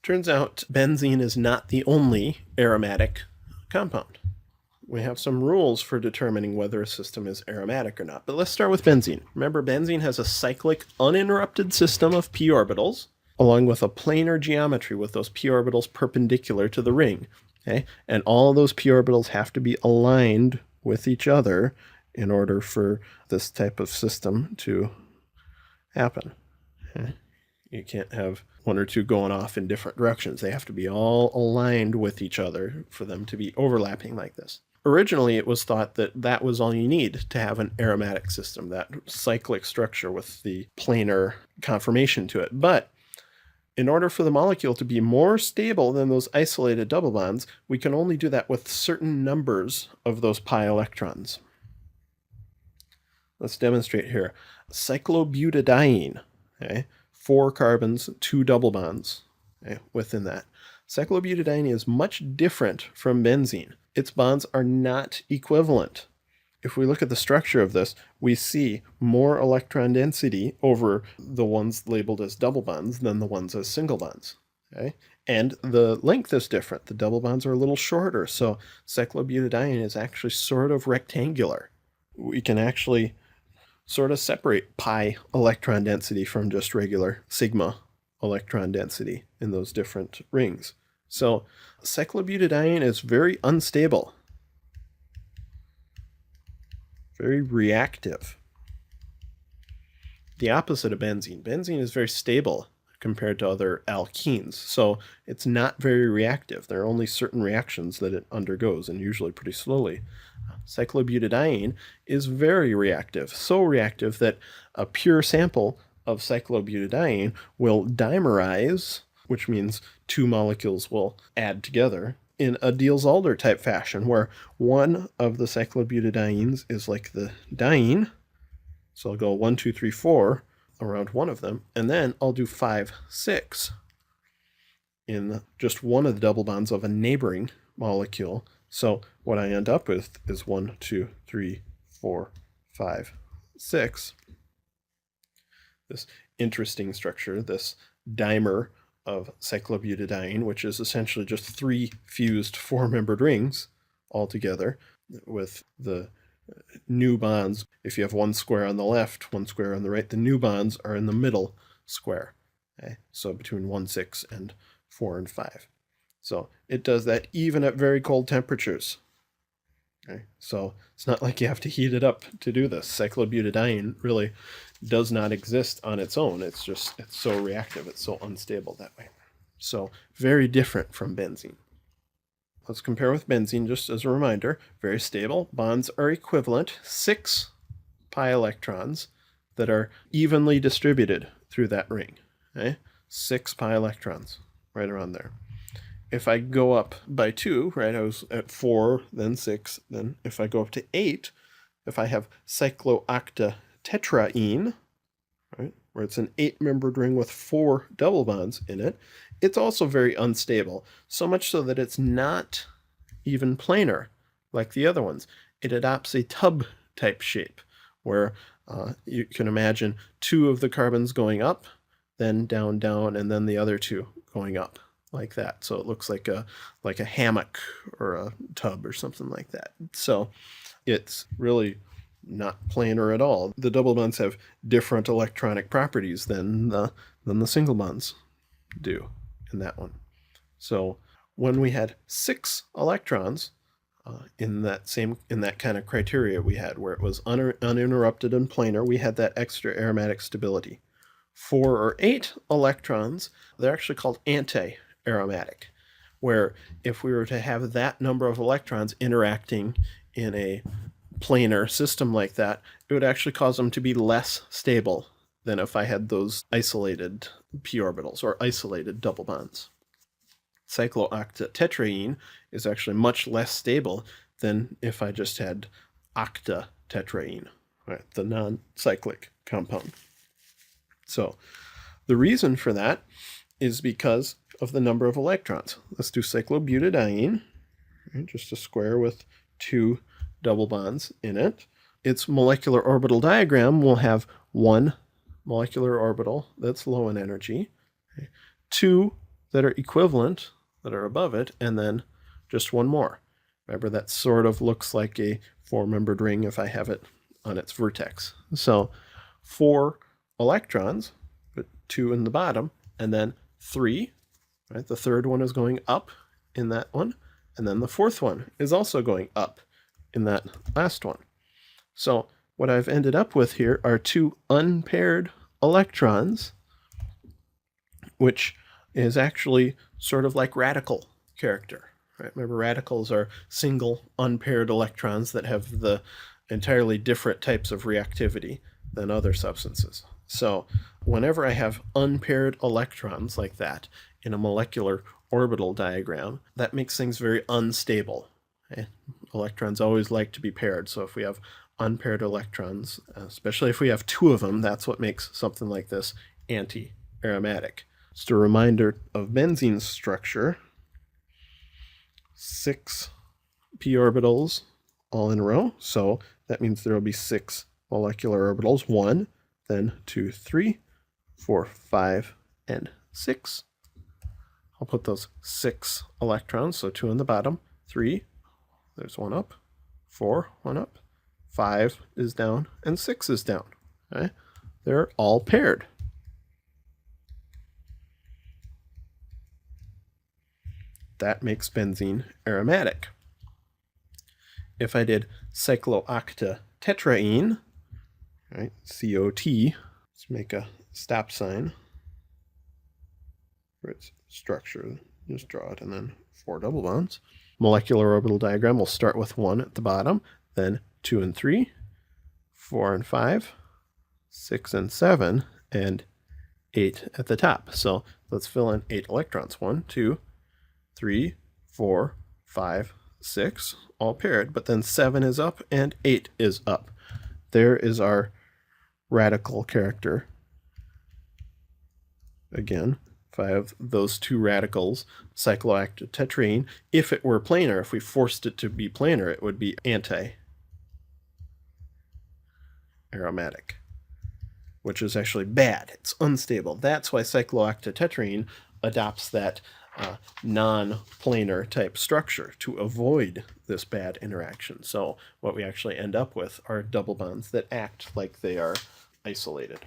Turns out benzene is not the only aromatic compound. We have some rules for determining whether a system is aromatic or not. But let's start with benzene. Remember, benzene has a cyclic, uninterrupted system of p orbitals, along with a planar geometry with those p orbitals perpendicular to the ring. Okay? And all those p orbitals have to be aligned with each other in order for this type of system to happen. Okay? You can't have one or two going off in different directions. They have to be all aligned with each other for them to be overlapping like this. Originally, it was thought that that was all you need to have an aromatic system, that cyclic structure with the planar conformation to it. But in order for the molecule to be more stable than those isolated double bonds, we can only do that with certain numbers of those pi electrons. Let's demonstrate here. Cyclobutadiene, okay? 4 carbons, 2 double bonds, okay, within that. Cyclobutadiene is much different from benzene. Its bonds are not equivalent. If we look at the structure of this, we see more electron density over the ones labeled as double bonds than the ones as single bonds. Okay? And the length is different. The double bonds are a little shorter, so cyclobutadiene is actually sort of rectangular. We can actually sort of separate pi electron density from just regular sigma electron density in those different rings. So cyclobutadiene is very unstable, very reactive. The opposite of benzene. Benzene is very stable compared to other alkenes, so it's not very reactive. There are only certain reactions that it undergoes, and usually pretty slowly. Cyclobutadiene is very reactive, so reactive that a pure sample of cyclobutadiene will dimerize, which means 2 molecules will add together in a Diels-Alder type fashion, where one of the cyclobutadienes is like the diene. So I'll go 1, 2, 3, 4 around one of them, and then I'll do 5, 6 in just one of the double bonds of a neighboring molecule. So what I end up with is 1, 2, 3, 4, 5, 6. This interesting structure, this dimer of cyclobutadiene, which is essentially just 3 fused 4-membered rings all together with the new bonds. If you have 1 square on the left, 1 square on the right, the new bonds are in the middle square. Okay? So between 1, 6 and 4 and 5. So it does that even at very cold temperatures. Okay? So it's not like you have to heat it up to do this. Cyclobutadiene really does not exist on its own. It's so reactive. It's so unstable that way. So very different from benzene. Let's compare with benzene just as a reminder. Very stable. Bonds are equivalent. 6 pi electrons that are evenly distributed through that ring. Okay? 6 pi electrons right around there. If I go up by 2, right, I was at 4, then 6, then if I go up to 8, if I have cyclooctatetraene, right, where it's an 8-membered ring with 4 double bonds in it, it's also very unstable, so much so that it's not even planar like the other ones. It adopts a tub-type shape, where you can imagine 2 of the carbons going up, then down, down, and then the other 2 going up. Like that. So it looks like a hammock or a tub or something like that. So it's really not planar at all. The double bonds have different electronic properties than the single bonds do in that one. So when we had 6 electrons in that kind of criteria we had, where it was uninterrupted and planar, we had that extra aromatic stability. 4 or 8 electrons, they're actually called anti-aromatic, where if we were to have that number of electrons interacting in a planar system like that, it would actually cause them to be less stable than if I had those isolated p orbitals or isolated double bonds. Cyclooctatetraene is actually much less stable than if I just had octatetraene, right, the non-cyclic compound. So the reason for that is because of the number of electrons. Let's do cyclobutadiene, right, just a square with 2 double bonds in it. Its molecular orbital diagram will have 1 molecular orbital that's low in energy, 2 that are equivalent, that are above it, and then just one more. Remember, that sort of looks like a four-membered ring if I have it on its vertex. So 4 electrons, but 2 in the bottom, and then 3, right? The third one is going up in that one, and then the fourth one is also going up in that last one. So what I've ended up with here are 2 unpaired electrons, which is actually sort of like radical character. Right? Remember, radicals are single unpaired electrons that have the entirely different types of reactivity than other substances. So whenever I have unpaired electrons like that in a molecular orbital diagram, that makes things very unstable. Okay? Electrons always like to be paired, so if we have unpaired electrons, especially if we have 2 of them, that's what makes something like this anti-aromatic. Just a reminder of benzene's structure. 6 p orbitals all in a row, so that means there will be 6 molecular orbitals. 1, then 2, 3, 4, 5, and 6. I'll put those 6 electrons, so 2 on the bottom, 3, there's 1 up, 4, 1 up, 5 is down, and 6 is down. Okay? They're all paired. That makes benzene aromatic. If I did cyclooctatetraene, right, COT, let's make a stop sign for its structure. Just draw it and then 4 double bonds. Molecular orbital diagram will start with 1 at the bottom, then 2 and 3, 4 and 5, 6 and 7, and 8 at the top. So let's fill in 8 electrons. 1, 2, 3, 4, 5, 6, all paired, but then 7 is up and 8 is up. There is our radical character. Again, if I have those 2 radicals, cyclooctatetraene, if it were planar, if we forced it to be planar, it would be anti-aromatic, which is actually bad. It's unstable. That's why cyclooctatetraene adopts that non-planar type structure to avoid this bad interaction. So what we actually end up with are double bonds that act like they are isolated.